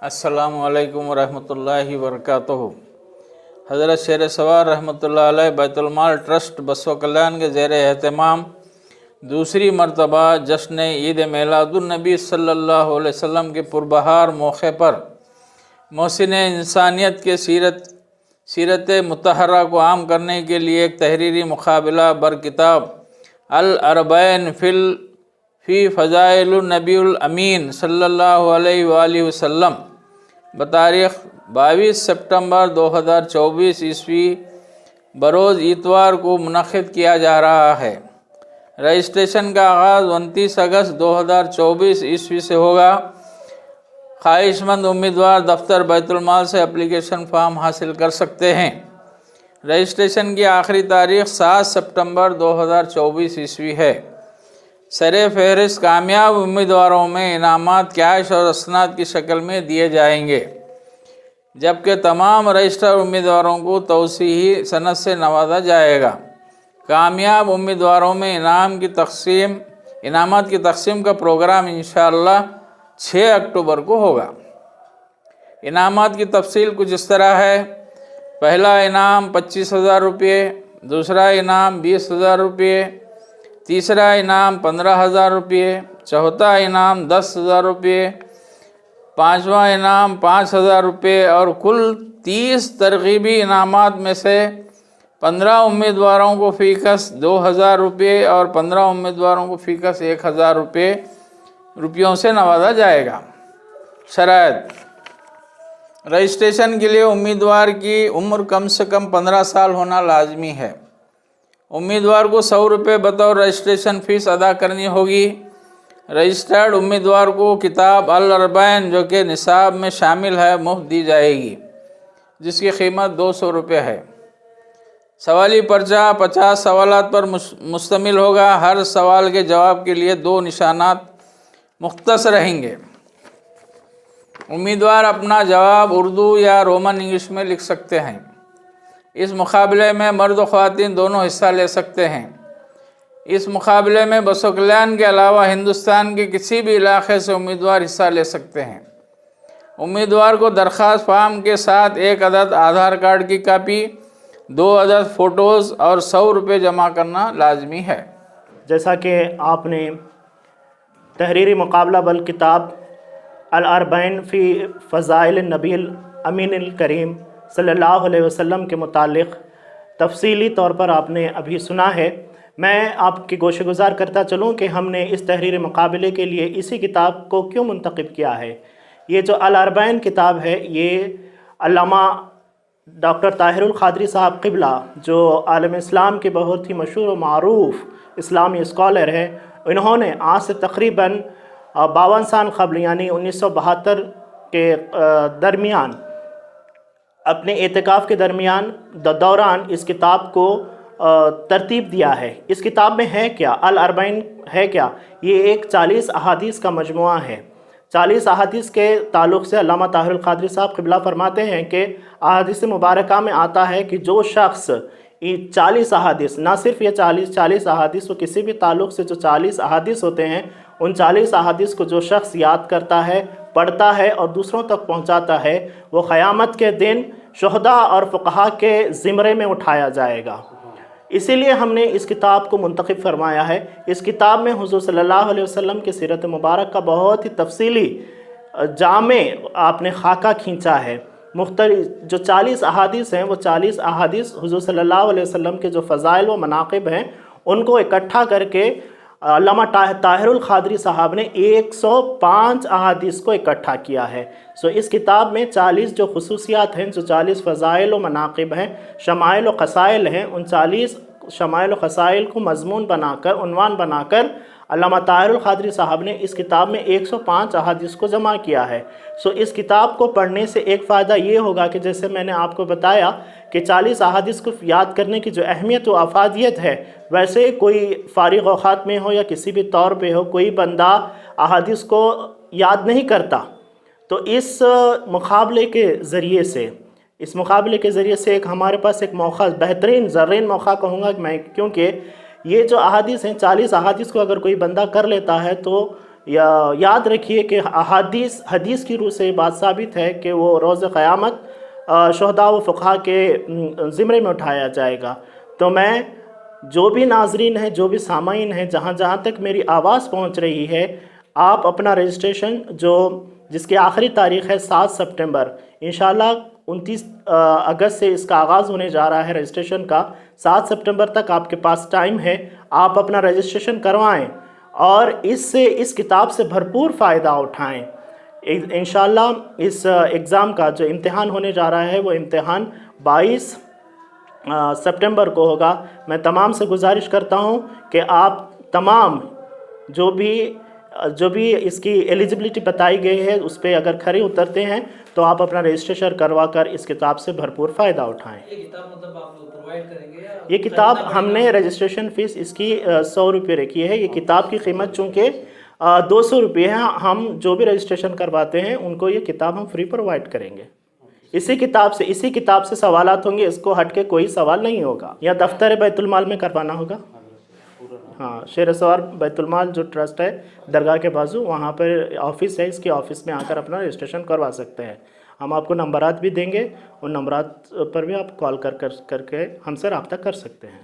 अस्सलामु अलैकुम वरहमतुल्लाहि वबरकातुहू। हज़रत शेर सवार रहमतुल्लाह अलैह बैतुल माल ट्रस्ट बसव कल्याण के ज़ेर एहतमाम दूसरी मरतबा जश्न ईद मिलादुन्नबी सल्लल्लाहु अलैहि वसल्लम के पुरबहार मौके पर मोहसिन इंसानियत के सीरत मुतहरा को आम करने के लिए एक तहरीरी मुकाबला बरकिताब अल अरबैन फ़ी फ़ज़ाइलुन नबीउल अमीन सल्लल्लाहु अलैहि वसल्लम बतारीख़ 22 सितंबर 2024 ईस्वी बरोज़ इतवार को मुनक़्क़िद किया जा रहा है। रजिस्ट्रेशन का आगाज़ 29 अगस्त 2024 ईस्वी से होगा। ख्वाहिशमंद उम्मीदवार दफ्तर बैतुल माल से एप्लीकेशन फ़ॉर्म हासिल कर सकते हैं। रजिस्ट्रेशन की आखिरी तारीख़ 7 सितंबर 2024 ईस्वी है। सरे फहरिस्त कामयाब उम्मीदवारों में इनामात कैश और असनाद की शक्ल में दिए जाएंगे, जबकि तमाम रजिस्टर्ड उम्मीदवारों को तौसीही सनद से नवाजा जाएगा। कामयाब उम्मीदवारों में इनामात की तक़सीम का प्रोग्राम इंशाअल्लाह 6 अक्टूबर को होगा। इनामात की तफसील कुछ इस तरह है। पहला इनाम 25,000 रुपये, दूसरा इनाम 20,000 रुपये, तीसरा इनाम 15,000 रुपये, चौथा इनाम 10,000 रुपये, पाँचवा इनाम 5,000 रुपये और कुल 30 तरगीबी इनामात में से 15 उम्मीदवारों को फ़ीकस 2,000 रुपये और 15 उम्मीदवारों को फ़ीकस 1,000 रुपयों से नवाजा जाएगा। शराइत: रजिस्ट्रेशन के लिए उम्मीदवार की उम्र कम से कम 15 साल होना लाजमी है। उम्मीदवार को 100 रुपये बतौर रजिस्ट्रेशन फ़ीस अदा करनी होगी। रजिस्टर्ड उम्मीदवार को किताब अल अरबैन जो कि निसाब में शामिल है मुफ्त दी जाएगी, जिसकी कीमत 200 रुपये है। सवाली पर्चा 50 सवालात पर मुश्तमिल होगा। हर सवाल के जवाब के लिए 2 निशानात मुख्तस रहेंगे। उम्मीदवार अपना जवाब उर्दू या रोमन इंग्लिश में लिख सकते हैं। इस मुकाबले में मर्द और ख़वातीन दोनों हिस्सा ले सकते हैं। इस मुकाबले में बसव कल्याण के अलावा हिंदुस्तान के किसी भी इलाके से उम्मीदवार हिस्सा ले सकते हैं। उम्मीदवार को दरख्वास्त फॉर्म के साथ 1 अदद आधार कार्ड की कापी, 2 अदद फ़ोटोज़ और 100 रुपये जमा करना लाजमी है। जैसा कि आपने तहरीरी मुकाबला बल किताब अल अरबैन फ़ी फ़ज़ाइल नबील अमीन करीम सल्लल्लाहु अलैहि वसल्लम के मुतालिक तफसीली तौर पर आपने अभी सुना है। मैं आपकी गोशगुजार करता चलूँ कि हमने इस तहरीरी मुकाबले के लिए इसी किताब को क्यों मुंतखब किया है। ये जो अल अरबैन किताब है, ये अल्लामा डॉक्टर ताहिरुल क़ादरी साहब क़िबला, जो आलम इस्लाम के बहुत ही मशहूर और मारूफ़ इस्लामी स्कॉलर हैं, इन्होंने आज से तकरीबन 52 साल क़ब्ल यानी 1972 के दरमियान अपने एतिकाफ़ के दौरान इस किताब को तरतीब दिया है। इस किताब में है क्या, अल अरबैन है क्या? ये एक 40 अहादीस का मजमुआ है। 40 अहादीस के ताल्लुक़ से अल्लामा ताहिरुल क़ादरी साहब क़िबला फरमाते हैं कि अहादीस मुबारका में आता है कि जो शख्स 40 अहादीस, ना सिर्फ ये 40 अहादीस, वो किसी भी ताल्लुक़ से जो 40 अहादीस होते हैं, उन 40 अहादीस को जो शख्स याद करता है, पढ़ता है और दूसरों तक पहुंचाता है, वो क़यामत के दिन शुहदा और फ़ुक़हा के ज़िम्रे में उठाया जाएगा। इसीलिए हमने इस किताब को मुंतखब फरमाया है। इस किताब में हुज़ूर सल्लल्लाहु अलैहि वसल्लम के सीरत मुबारक का बहुत ही तफसीली जामे आपने खाका खींचा है। मुख्तलिफ जो 40 अहादीस हैं, वो 40 अहादीस हुज़ूर सल्लल्लाहु अलैहि वसल्लम के जो फ़ज़ाइल व मनाक़िब हैं, उनको इकट्ठा करके अल्लामा ताहिरुल क़ादरी साहब ने 105 अहादीस को इकट्ठा किया है। इस किताब में 40 जो खुसूसियात हैं, जो 40 फ़ज़ाइल व मनाक़िब हैं, शमाइल व क़साइल हैं, उन 40 शमाइल व क़साइल को मज़मून बनाकर, उन्वान बनाकर अल्लामा ताहिरुल क़ादरी साहब ने इस किताब में 105 अहादीस को जमा किया है। इस किताब को पढ़ने से एक फ़ायदा ये होगा कि जैसे मैंने आपको बताया कि 40 अहादीस को याद करने की जो अहमियत व अफादियत है, वैसे कोई फ़ारिग़ औक़ात में हो या किसी भी तौर पे हो, कोई बंदा अहादीस को याद नहीं करता, तो इस मुकाबले के ज़रिए से एक हमारे पास एक मौका, बेहतरीन ज़र्रीन मौका कहूँगा मैं, क्योंकि ये जो अहादीस हैं, 40 अहादीस को अगर कोई बंदा कर लेता है तो یاد رکھیے کہ حدیث کی روح سے یہ بات ثابت ہے کہ وہ روز قیامت شہداء و فقہاء کے زمرے میں اٹھایا جائے گا۔ تو میں جو بھی ناظرین ہیں، جو بھی سامعین ہیں، جہاں تک میری آواز پہنچ رہی ہے، آپ اپنا رجسٹریشن جس کی آخری تاریخ ہے 7 سپٹمبر، انشاءاللہ 29 اگست سے اس کا آغاز ہونے جا رہا ہے رجسٹریشن کا، 7 سپٹمبر تک آپ کے پاس ٹائم ہے، آپ اپنا رجسٹریشن کروائیں اور اس کتاب سے بھرپور فائدہ اٹھائیں۔ انشاءاللہ اس ایگزام کا جو امتحان ہونے جا رہا ہے وہ امتحان 22 سپٹمبر کو ہوگا۔ میں تمام سے گزارش کرتا ہوں کہ آپ تمام جو بھی اس کی ایلیجبلٹی بتائی گئی ہے اس پہ اگر کھرے اترتے ہیں تو آپ اپنا رجسٹریشن کروا کر اس کتاب سے بھرپور فائدہ اٹھائیں۔ یہ کتاب مطلب آپ لوگ پرووائڈ کریں گے یا یہ کتاب ہم نے رجسٹریشن فیس اس کی 100 روپے رکھی ہے۔ یہ کتاب کی قیمت چونکہ 200 روپے ہے، ہم جو بھی رجسٹریشن کرواتے ہیں ان کو یہ کتاب ہم فری پرووائڈ کریں گے۔ اسی کتاب سے سوالات ہوں گے، اس کو ہٹ کے کوئی سوال نہیں ہوگا۔ یا دفتر بیت المال میں کروانا ہوگا، ہاں، شیر سوار بیت المال جو ٹرسٹ ہے درگاہ کے بازو، وہاں پر آفس ہے، اس کی آفس میں آ کر اپنا رجسٹریشن کروا سکتے ہیں۔ ہم آپ کو نمبرات بھی دیں گے، ان نمبرات پر بھی آپ کال کر کے ہم سے رابطہ کر سکتے ہیں۔